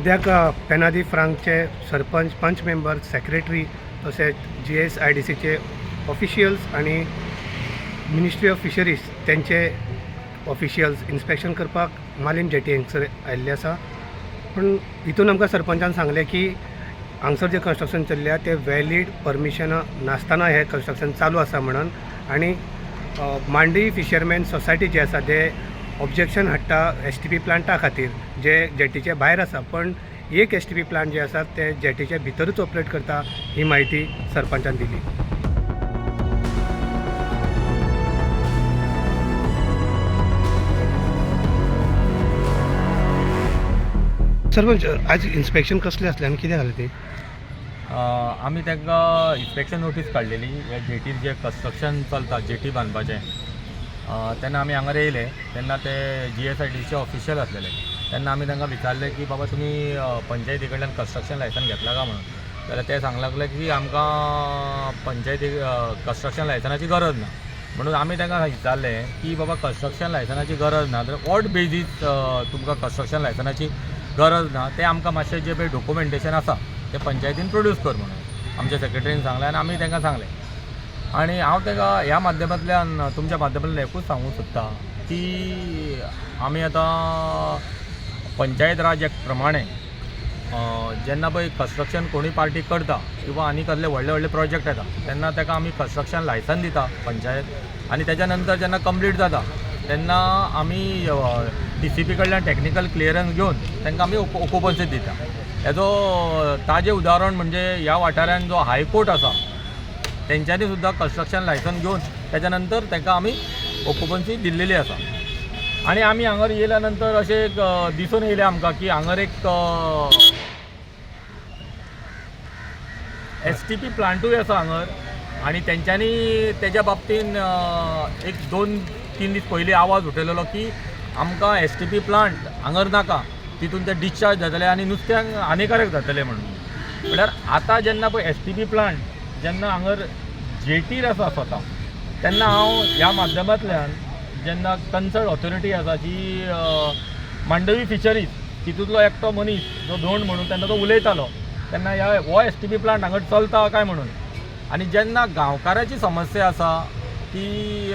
सद्याक पेनादी फ्रांकचे सरपंच पंच member secretary तसेच GSIDCचे ऑफिशियल्स आणि मिनिस्ट्री ऑफ फिशरीज त्यांचे ऑफिशियल्स इन्स्पेक्शन करपाक मालीम जेटी हांगसर आयिल्ले आसा. पण हितून आमकां सरपंचान सांगलें की हांगसर जें कन्स्ट्रक्शन चल्ल्या तें वॅलीड परमिशनां नासतना हें कन्स्ट्रक्शन चालू आसा म्हणून. आनी मांडवी फिशरमॅन सोसायटी जे आसा ते ऑब्जेक्शन हाडटा STP प्लांटा खातीर जे जेटीचे भायर आसा, पण एक STP प्लांट जे आसा ते जेटीचे भितरूच ऑपरेट करता ही म्हायती सरपंचान दिली. सरपंच, आज इन्स्पेक्शन कसलें आसलें आनी कितें जालें तें? आमी तांकां इन्स्पेक्शन नोटीस काडलेली. ह्या जेटीर जे कन्स्ट्रक्शन चलता जेटी बांदपाचें, तेन्ना आमी हांगा येयले. तेन्ना ते GSIDCचे ऑफिशियल आसलेले. तेन्ना आमी तांकां विचारलें की बाबा तुमी पंचायती कडल्यान कन्स्ट्रक्शन लायसन घेतला काय म्हणून. जाल्यार ते सांगूंक लागले की आमकां पंचायती कन्स्ट्रक्शन लायसनाची गरज ना. म्हणून आमी तांकां विचारलें की बाबा कन्स्ट्रक्शन लायसनाची गरज ना तर वॉट बेजीस तुमकां कन्स्ट्रक्शन लायसनाची गरज ना ते आमकां मातशें जे पळय डॉक्युमेंटेशन आसा ते पंचायतीन प्रोड्यूस कर म्हणून आमच्या सेक्रेटरीन सांगलें आनी आमी तांकां सांगलें. आनी हांव ताका ह्या माध्यमांतल्यान तुमच्या माध्यमांतल्यान एकूच सांगूंक सोदता की आमी आतां पंचायत राज एक्ट प्रमाणे जेन्ना पळय कन्स्ट्रक्शन कोणी पार्टी करता किंवा आनी कसले व्हडले व्हडले प्रोजेक्ट येता तेन्ना ताका आमी कन्स्ट्रक्शन लायसन दिता पंचायत. आनी तेच्या नंतर जेन्ना कंप्लीट जाता तेन्ना आमी TCP कडल्यान टॅक्निकल क्लियरन्स घेवन तांकां आमी ऑक्युपन्सी दिता. हेजो ताजें उदाहरण म्हणजे ह्या वाठारान जो हायकोर्ट आसा तेंच्यांनी सुद्दां कन्स्ट्रक्शन लायसन घेवन तेच्या नंतर तांकां आमी ऑक्युपन्सी दिल्लेली आसा. आनी आमी हांगर येयल्या नंतर अशें दिसून येयलें आमकां की हांगर एक STP प्लांटूय आसा हांगर. आनी तेंच्यांनी तेज्या बाबतीन एक 2-3 दीस पयलीं आवाज उठयलेलो की आमकां STP प्लांट हांगर नाका, तितून ते डिस्चार्ज जातले आनी नुस्त्यांक हानिकारक जातले म्हणून. म्हळ्यार आतां जेन्ना पळय STP प्लांट जेन्ना हांगर जेटीर आसा स्वता तेन्ना हांव ह्या माध्यमांतल्यान जेन्ना कन्सर्न ऑथॉरिटी आसा जी मांडवी फिशरीज तितूंतलो एकटो मनीस जो धोंड म्हणून तेन्ना तो उलयतालो तेन्ना हो STP प्लांट हांगर चलता काय म्हणून. आनी जेन्ना गांवकाराची समस्या आसा की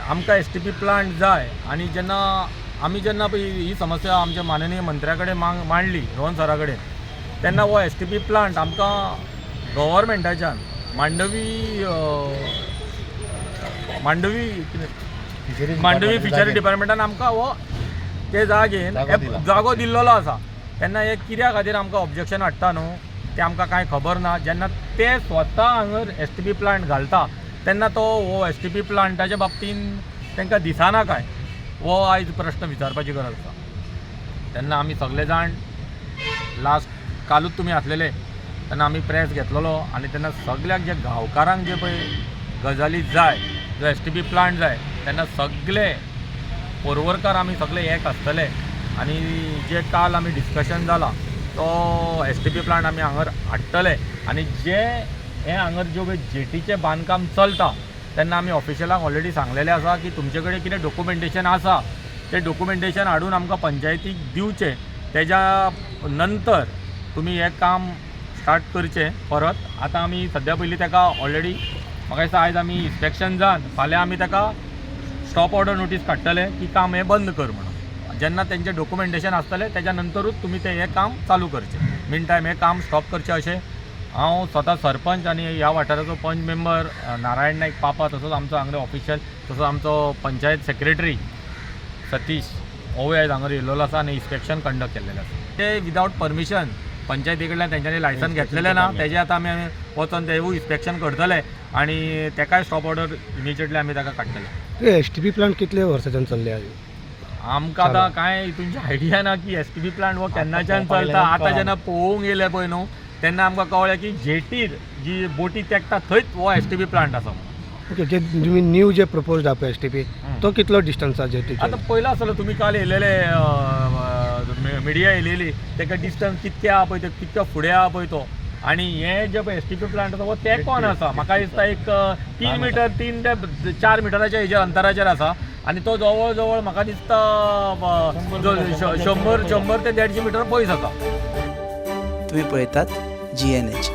आमकां STP प्लांट जाय आनी जेन्ना पळय ही समस्या आमच्या माननीय मंत्र्या कडेन मांडली रोहन सरा कडेन तेन्ना हो STP प्लांट आमकां गव्हर्मेंटाच्यान मांडवी फिशरी डिपार्टमेंटान आमकां हो ते जागेन जागो दिल्लो आसा. तेन्ना हे कित्या खातीर आमकां ऑब्जेक्शन हाडटा न्हू तें आमकां कांय खबर ना. जेन्ना ते स्वता हांगर STP प्लांट घालता तेन्ना तो हो STP प्लांटाच्या बाबतीन तांकां दिसना काय हो आयज प्रश्न विचारपाची गरज आसा. तेन्ना आमी सगळे जाण लास्ट कालूच तुमी आसलेले तेन्ना आमी प्रेस घेतलेलो आनी तेन्ना सगळ्याक जे गांवकारांक जे पळय गजाली जाय जो STP प्लांट जाय तेन्ना सगळे पोरवरकार आमी सगळे एक आसतले. आनी जे काल आमी डिस्कशन जाला तो STP प्लांट आमी हांगर हाडटले. आनी जे हे हांगर ज्यो पळय जेटीचें बांदकाम चलता तेन्ना आमी ऑफिशियलांक ऑलरेडी सांगलेलें आसा की तुमचे कडेन कितें डॉक्युमेंटेशन आसा तें डॉक्युमेंटेशन हाडून आमकां पंचायतीक दिवचें. तेज्या नंतर तुमी हें काम स्टार्ट करचें परत. आतां आमी सद्या पयलीं ताका ऑलरेडी म्हाका दिसता आयज आमी इन्स्पेक्शन जावन फाल्यां आमी ताका स्टॉप ऑर्डर नोटीस काडटले की काम हें बंद कर म्हणून. जेन्ना तेंचें डॉक्युमेंटेशन आसतलें तेच्या नंतरूच तुमी तें हें काम चालू करचें. मीन टायम हें काम स्टॉप करचें अशें हांव स्वता सरपंच आनी ह्या वाठाराचो पंच मेंबर नारायण नायक पापा तसोच आमचो हांगलो ऑफिशियल तसोच आमचो पंचायत सेक्रेटरी सतीश होवूय आयज हांगर येयल्लो आसा आनी इन्स्पेक्शन कंडक्ट केल्लेलें आसा. ते विदावट परमिशन पंचायती कडल्यान तेंच्यांनी लायसन घेतलेलें ना. तेजें आतां आमी वचोन तेवूय इन्स्पेक्शन करतले आनी तेकाय स्टॉप ऑर्डर इमिजिएटली आमी ताका काडटले. STP प्लांट कितले वर्साच्यान चल्ले आज? आमकां आतां कांय तुमची आयडिया ना की STP प्लांट हो केन्नाच्यान चलता. आतां जेन्ना पळोवंक येयले पळय न्हू तेन्ना आमकां कळ्ळें की जेटीर जी बोटी तेकता थंयच हो STP प्लांट आसा म्हणून. ओके, जे तुमी न्यू जे प्रपोज्ड आहा पळय STP तो कितलो डिस्टन्स आसा जेटीचेर? आतां पयलो आसलो तुमी काल येयलेले मिडिया येयलेली तेका डिस्टन्स कितके आहा पळय ते कितके फुडें आहा पळय तो. आनी हे जे पळय STP प्लांट आसा हो तेकोन आसा. म्हाका दिसता एक 3 ते 4 मिटराच्या हेजेर अंतराचेर आसा. आणि तो जवळ जवळ म्हाका दिसता 100 ते 150 मिटर पयस आसा. तुम्ही पळयतात GNH.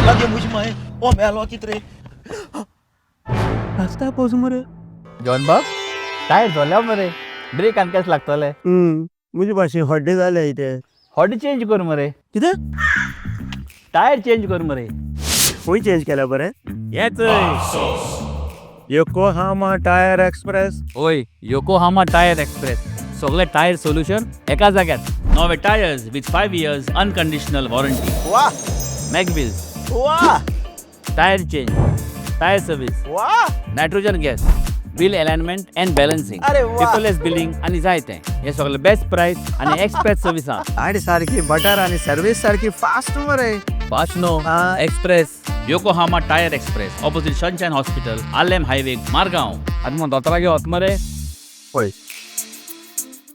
लागे मुझ माय ओ मेलो कितरे रस्ता पावस मरे. जॉन बाब टायर झाल्या मरे ब्रेक आनी केस लागतले. मुझे भाशे हड्डे जाले इथे हॉडी चेंज कर मरे. कितें टायर चेंज कर मरे. खंय चेंज केला बरें हेच योकोहामा टायर एक्सप्रेस. ओय योकोहामा टायर एक्सप्रेस सगळे टायर सोल्युशन एका जाग्यात. नवे tyres with 5 years unconditional warranty. वाह मॅगविल्स वाह टायर चेंज टायर सर्विस वाह nitrogen gas bill alignment and balancing अरे वा. पेपरलेस बिलिंग आणि जायते हे सगळे बेस्ट प्राइस आणि एक्सप्रेस सर्विस गाडी सारखी बटर आणि सर्विस सारखी फास्ट मरे. फास्ट नो हा. Express Yokohama tyre express opposite sunshine hospital Alem highway Margao. आनी मग दोतोरा घेवत मरे. पळय